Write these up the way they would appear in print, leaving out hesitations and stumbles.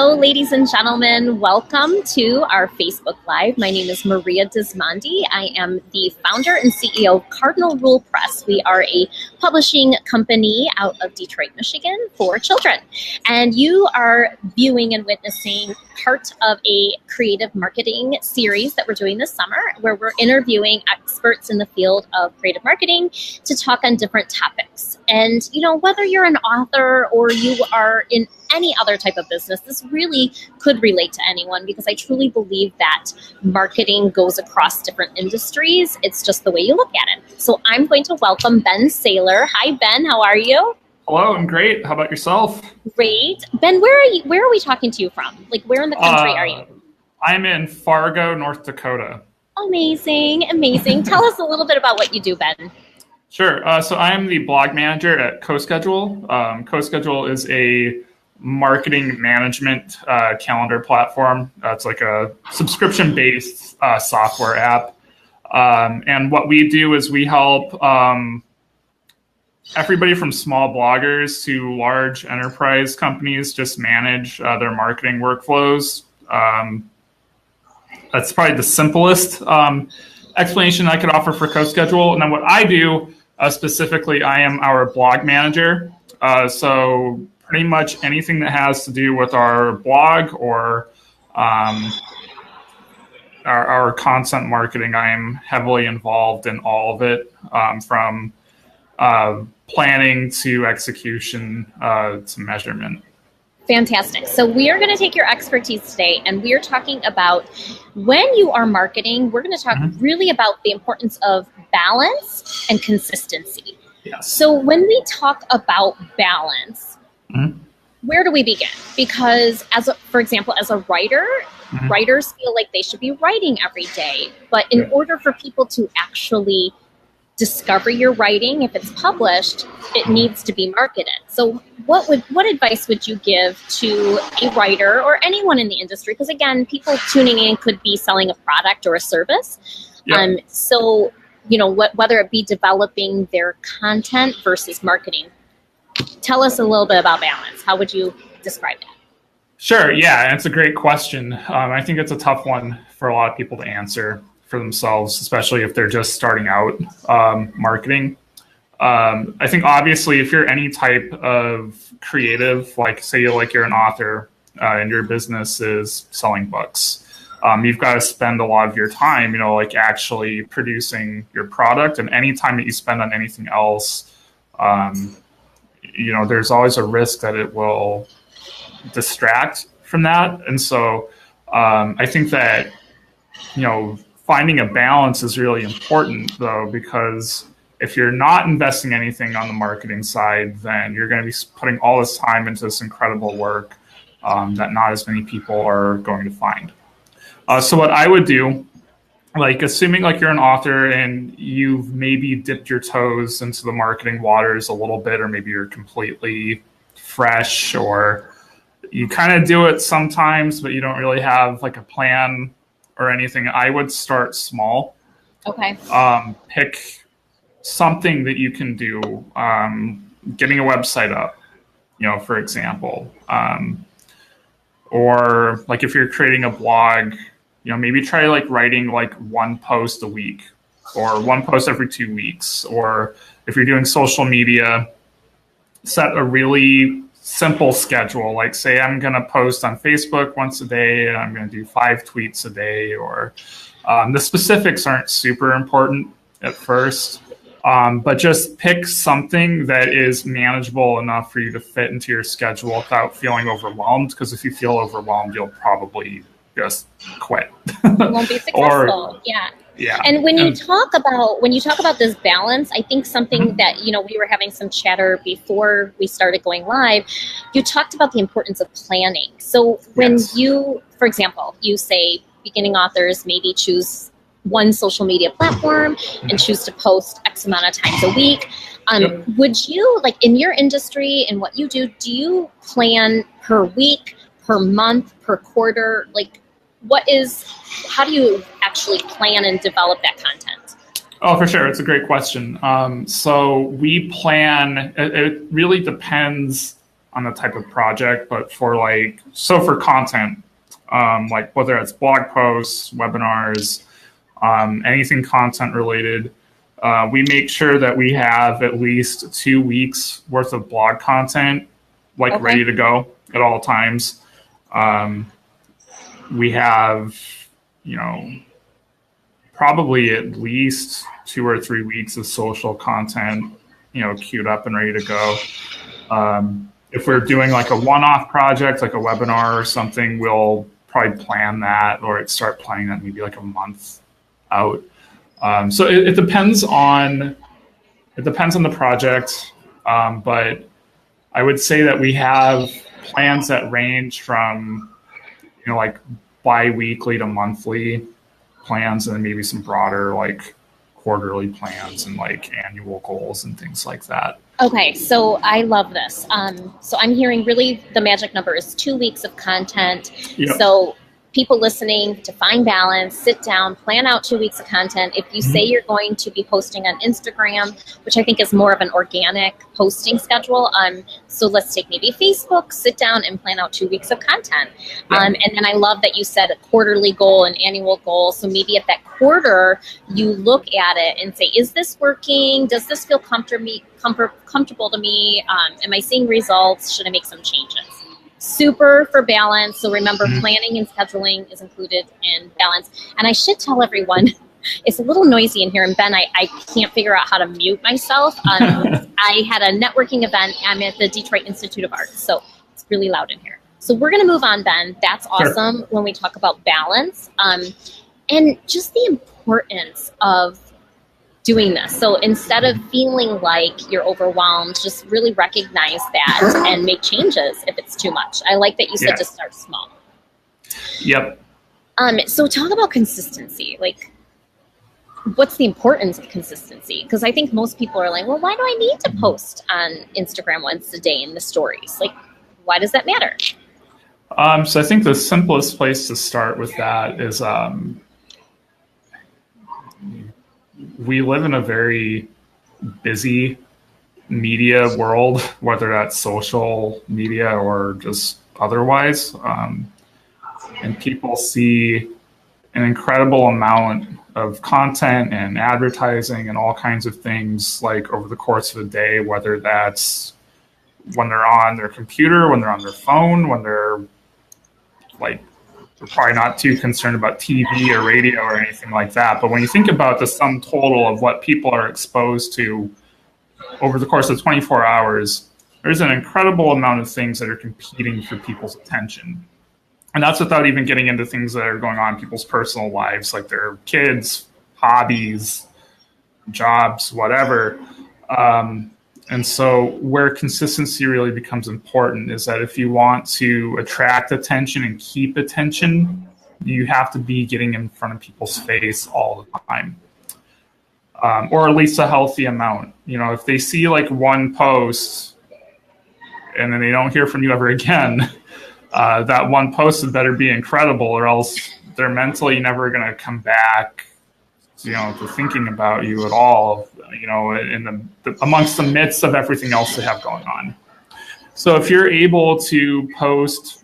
Ladies and gentlemen, welcome to our Facebook Live. My name is Maria Dismondy. I am the founder and CEO of Cardinal Rule Press. We are a publishing company out of Detroit, Michigan for children. And you are viewing and witnessing part of a creative marketing series that we're doing this summer, where we're interviewing experts in the field of creative marketing to talk on different topics. And, whether you're an author or you are in any other type of business, this really could relate to anyone, because I truly believe that marketing goes across different industries. It's just the way you look at it. So I'm going to welcome Ben Saylor. Hi, Ben. How are you? Hello, I'm great. How about yourself? Great. Ben, where are you? Where are we talking to you from? Like, where in the country are you? I'm in Fargo, North Dakota. Amazing. Tell us a little bit about what you do, Ben. Sure. So I'm the blog manager at CoSchedule. CoSchedule is a marketing management calendar platform. It's like a subscription-based software app. And what we do is we help everybody from small bloggers to large enterprise companies just manage their marketing workflows. That's probably the simplest explanation I could offer for CoSchedule. And then what I do specifically, I am our blog manager. So pretty much anything that has to do with our blog or our content marketing, I am heavily involved in all of it, from planning to execution to measurement. Fantastic. So we are going to take your expertise today, and we are talking about when you are marketing, we're going to talk really about the importance of balance and consistency. Yes. So when we talk about balance, where do we begin? Because for example, as a writer, writers feel like they should be writing every day. But in order for people to actually discover your writing, if it's published, it needs to be marketed. So what advice would you give to a writer or anyone in the industry? Because again, people tuning in could be selling a product or a service. So, whether it be developing their content versus marketing. Tell us a little bit about balance. How would you describe that? Sure. Yeah, it's a great question. I think it's a tough one for a lot of people to answer for themselves, especially if they're just starting out marketing. I think obviously if you're any type of creative, like say you're an author and your business is selling books, you've got to spend a lot of your time, actually producing your product. And any time that you spend on anything else, there's always a risk that it will distract from that. And so I think that, finding a balance is really important, though, because if you're not investing anything on the marketing side, then you're going to be putting all this time into this incredible work that not as many people are going to find. So what I would do, assuming you're an author and you've maybe dipped your toes into the marketing waters a little bit, or maybe you're completely fresh, or you kind of do it sometimes, but you don't really have a plan or anything, I would start small. Okay. Pick something that you can do, getting a website up, for example, or if you're creating a blog, maybe try writing one post a week or one post every 2 weeks. Or if you're doing social media, set a really simple schedule. Say I'm going to post on Facebook once a day and I'm going to do 5 tweets a day. Or the specifics aren't super important at first, but just pick something that is manageable enough for you to fit into your schedule without feeling overwhelmed. Because if you feel overwhelmed, you'll probably just quit. You won't be successful. Yeah. And when you talk about this balance, I think something that, we were having some chatter before we started going live, you talked about the importance of planning. So when you, for example, you say beginning authors maybe choose one social media platform and choose to post X amount of times a week. Would you, in your industry and what you do you plan per week, per month, per quarter? How do you actually plan and develop that content? Oh, for sure. It's a great question. So we plan, it really depends on the type of project, but for for content, like whether it's blog posts, webinars, anything content related, we make sure that we have at least 2 weeks worth of blog content, ready to go at all times. We have, probably at least 2 or 3 weeks of social content, queued up and ready to go. If we're doing a one-off project, like a webinar or something, we'll probably plan that or start planning that maybe a month out. So it depends on the project, but I would say that we have plans that range from bi-weekly to monthly plans, and then maybe some broader quarterly plans and annual goals and things like that. Okay, so I love this. So I'm hearing really the magic number is 2 weeks of content. Yep. So people listening, to find balance, sit down, plan out 2 weeks of content. If you say you're going to be posting on Instagram, which I think is more of an organic posting schedule, so let's take maybe Facebook, sit down and plan out 2 weeks of content. And then I love that you said a quarterly goal, an annual goal. So maybe at that quarter, you look at it and say, is this working? Does this feel comfortable to me? Am I seeing results? Should I make some changes? Super for balance. So remember, planning and scheduling is included in balance. And I should tell everyone, it's a little noisy in here. And Ben, I can't figure out how to mute myself. I had a networking event. I'm at the Detroit Institute of Arts, so it's really loud in here. So we're going to move on, Ben. That's awesome. Sure. When we talk about balance and just the importance of doing this. So instead of feeling like you're overwhelmed, just really recognize that and make changes if it's too much. I like that you said to start small. Yep. So talk about consistency. What's the importance of consistency? Because I think most people are like, well, why do I need to post on Instagram once a day in the stories? Why does that matter? So I think the simplest place to start with that is we live in a very busy media world, whether that's social media or just otherwise. And people see an incredible amount of content and advertising and all kinds of things over the course of a day, whether that's when they're on their computer, when they're on their phone, when they're we're probably not too concerned about TV or radio or anything like that. But when you think about the sum total of what people are exposed to over the course of 24 hours, there's an incredible amount of things that are competing for people's attention. And that's without even getting into things that are going on in people's personal lives, like their kids, hobbies, jobs, whatever. And so where consistency really becomes important is that if you want to attract attention and keep attention, you have to be getting in front of people's face all the time, or at least a healthy amount. If they see one post and then they don't hear from you ever again, that one post had better be incredible, or else they're mentally never going to come back to thinking about you at all, in amongst the midst of everything else they have going on. So if you're able to post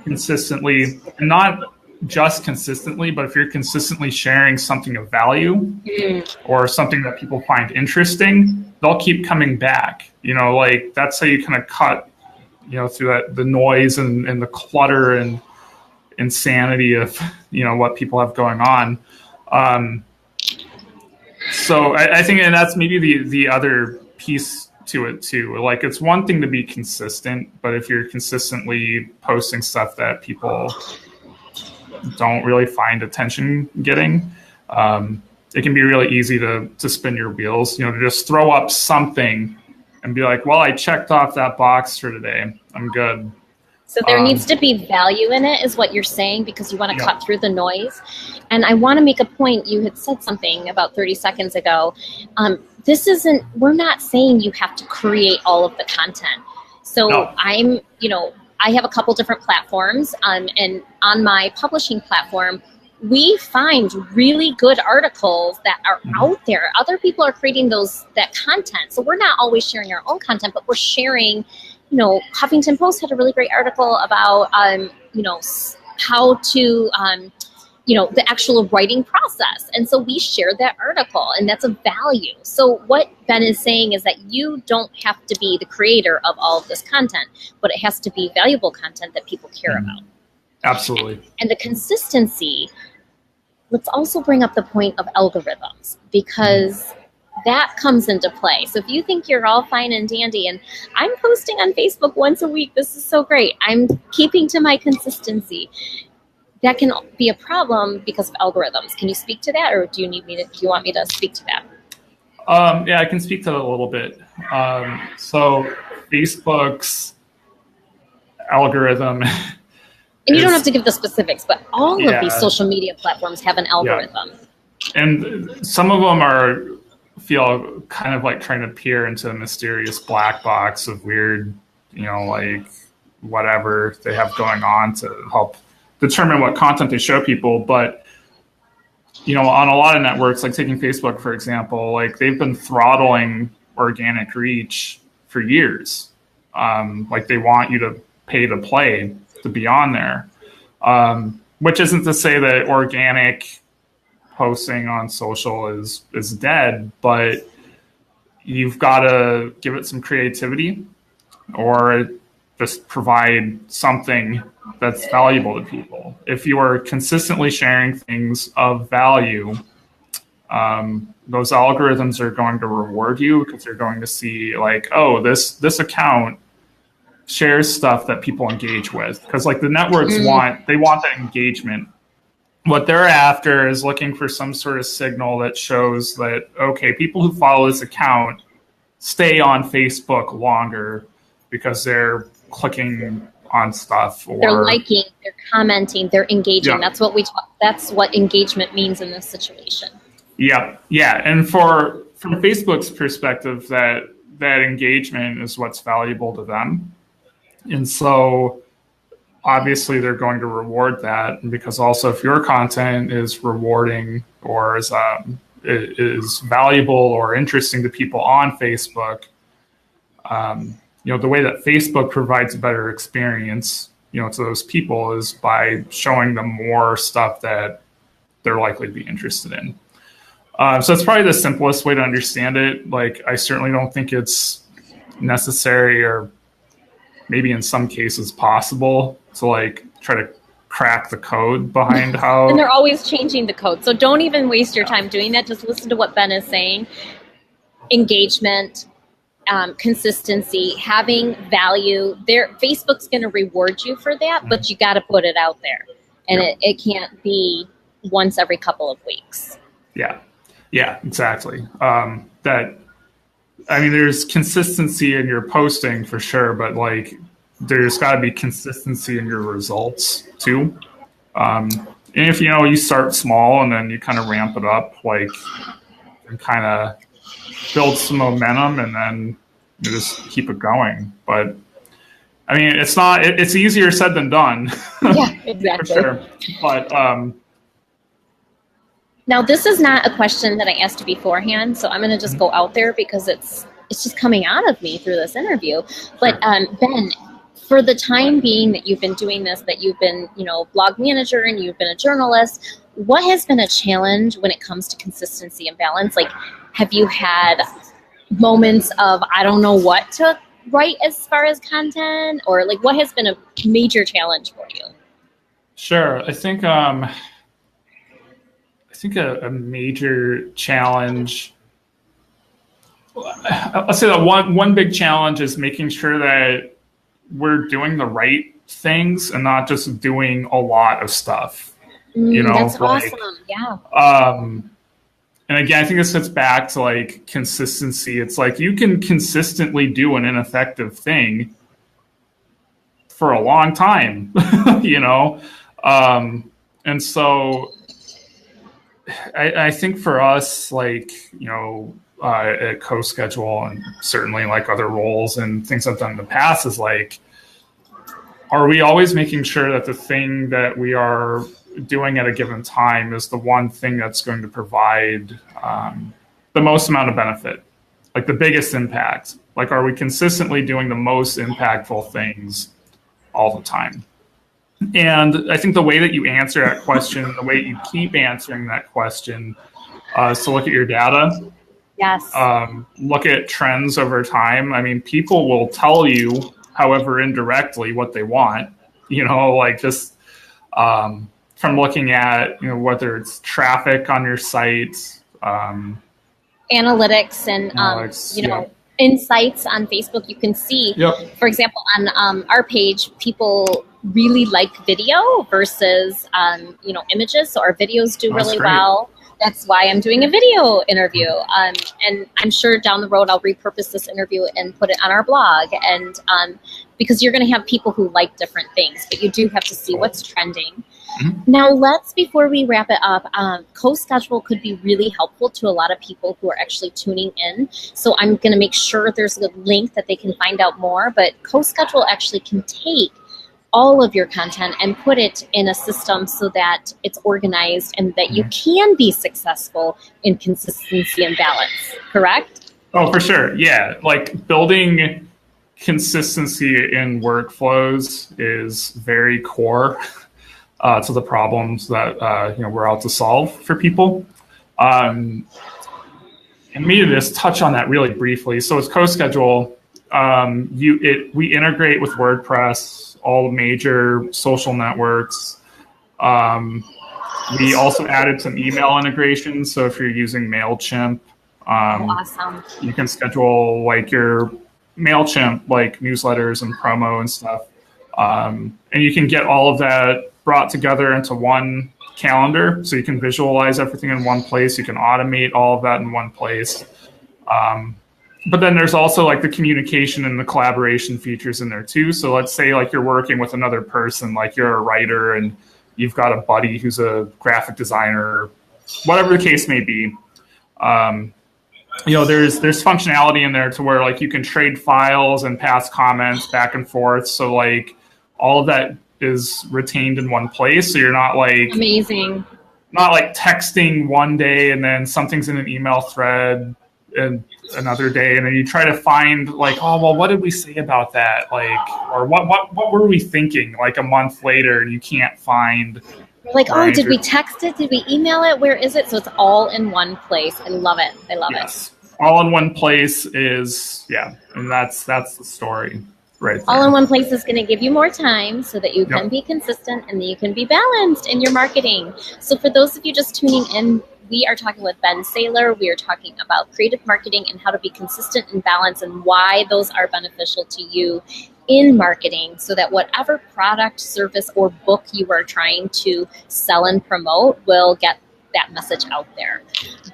consistently, and not just consistently, but if you're consistently sharing something of value or something that people find interesting, they'll keep coming back. That's how you kind of cut, through the noise and the clutter and insanity of, what people have going on. So I think, and that's maybe the other piece to it too. It's one thing to be consistent, but if you're consistently posting stuff that people don't really find attention getting, it can be really easy to spin your wheels, to just throw up something and be like, well, I checked off that box for today. I'm good. So there needs to be value in it, is what you're saying, because you want to cut through the noise. And I want to make a point. You had said something about 30 seconds ago. We're not saying you have to create all of the content. So I have a couple different platforms, and on my publishing platform, we find really good articles that are out there. Other people are creating that content. So we're not always sharing our own content, but we're sharing Huffington Post had a really great article about, how to, the actual writing process. And so we shared that article, and that's a value. So what Ben is saying is that you don't have to be the creator of all of this content, but it has to be valuable content that people care about. Absolutely. And the consistency, let's also bring up the point of algorithms, because that comes into play. So if you think you're all fine and dandy and I'm posting on Facebook once a week, this is so great, I'm keeping to my consistency, that can be a problem because of algorithms. Can you speak to that, or do you want me to speak to that? Yeah, I can speak to that a little bit. So Facebook's algorithm. And you don't have to give the specifics, but all of these social media platforms have an algorithm. Yeah. And some of them feel kind of like trying to peer into a mysterious black box of weird, like whatever they have going on to help determine what content they show people. But, on a lot of networks, like taking Facebook, for example, like they've been throttling organic reach for years. Like they want you to pay to play to be on there, which isn't to say that organic posting on social is dead, but you've got to give it some creativity or just provide something that's valuable to people. If you are consistently sharing things of value, those algorithms are going to reward you because they're going to see like, oh, this account shares stuff that people engage with, because like the networks want that engagement. What they're after is looking for some sort of signal that shows that, okay, people who follow this account stay on Facebook longer because they're clicking on stuff, or they're liking, they're commenting, they're engaging. Yeah. That's what engagement means in this situation. Yeah. And from Facebook's perspective, that engagement is what's valuable to them. And so obviously they're going to reward that, because also if your content is rewarding or is valuable or interesting to people on Facebook, the way that Facebook provides a better experience, to those people is by showing them more stuff that they're likely to be interested in. So it's probably the simplest way to understand it. Like, I certainly don't think it's necessary, or maybe in some cases possible, to like try to crack the code behind how. And they're always changing the code. So don't even waste your time doing that. Just listen to what Ben is saying. Engagement, consistency, having value. Facebook's going to reward you for that, but you got to put it out there. And it can't be once every couple of weeks. Yeah, exactly. There's consistency in your posting for sure, but like there's got to be consistency in your results too. And if you start small and then you kind of ramp it up, like, and kind of build some momentum, and then you just keep it going. But it's easier said than done. Yeah, exactly. For sure. But now, this is not a question that I asked you beforehand, so I'm going to just go out there because it's just coming out of me through this interview. But Ben, for the time being that you've been doing this, that you've been, blog manager and you've been a journalist, what has been a challenge when it comes to consistency and balance? Like, have you had moments of, I don't know what to write as far as content, or like what has been a major challenge for you? Sure. I think a major challenge, I'll say that one big challenge is making sure that we're doing the right things and not just doing a lot of stuff. That's awesome. Yeah. And again, I think this gets back to like consistency. It's like you can consistently do an ineffective thing for a long time, and so I think for us, like, at Co-Schedule, and certainly like other roles and things I've done in the past, is like, are we always making sure that the thing that we are doing at a given time is the one thing that's going to provide the most amount of benefit? like the biggest impact? Like, are we consistently doing the most impactful things all the time? And I think the way that you answer that question, the way you keep answering that question, is to look at your data. Yes. Look at trends over time. I mean, people will tell you, however indirectly, what they want. Like just from looking at whether it's traffic on your site, analytics and insights on Facebook. You can see, for example, on our page, people really like video versus images. So our videos do really well. That's why I'm doing a video interview. And I'm sure down the road I'll repurpose this interview and put it on our blog. And because you're going to have people who like different things, but you do have to see what's trending. Mm-hmm. Now, before we wrap it up, co-schedule could be really helpful to a lot of people who are actually tuning in. So I'm going to make sure there's a link that they can find out more. But co-schedule actually can take all of your content and put it in a system so that it's organized and that you can be successful in consistency and balance, correct? Oh, for sure. Yeah. Like building consistency in workflows is very core to the problems that we're out to solve for people. And me to just touch on that really briefly. So with co-schedule, we integrate with WordPress, all major social networks. We also added some email integrations. So if you're using MailChimp, awesome. You can schedule like your MailChimp like newsletters and promo and stuff. And you can get all of that brought together into one calendar. So you can visualize everything in one place. You can automate all of that in one place. But then there's also like the communication and the collaboration features in there too. So let's say like you're working with another person, like you're a writer and you've got a buddy who's a graphic designer, whatever the case may be. There's functionality in there to where like you can trade files and pass comments back and forth. So like all of that is retained in one place. So you're not like amazing, not like texting one day and then something's in an email thread and another day, and then you try to find like, oh well, what did we say about that, like, or what were we thinking like a month later, and you can't find like, oh, did we text it, did we email it, where is it? So it's all in one place. I love it. It all in one place is and that's the story right there. All in one place is going to give you more time so that you can be consistent and that you can be balanced in your marketing. So for those of you just tuning in, we are talking with Ben Saylor. We are talking about creative marketing and how to be consistent and balanced and why those are beneficial to you in marketing so that whatever product, service, or book you are trying to sell and promote will get that message out there.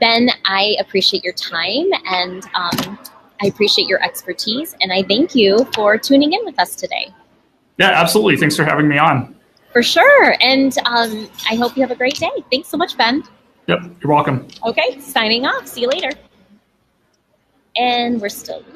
Ben, I appreciate your time and I appreciate your expertise, and I thank you for tuning in with us today. Yeah, absolutely. Thanks for having me on. For sure. And I hope you have a great day. Thanks so much, Ben. Yep, you're welcome. Okay, signing off. See you later. And we're still live.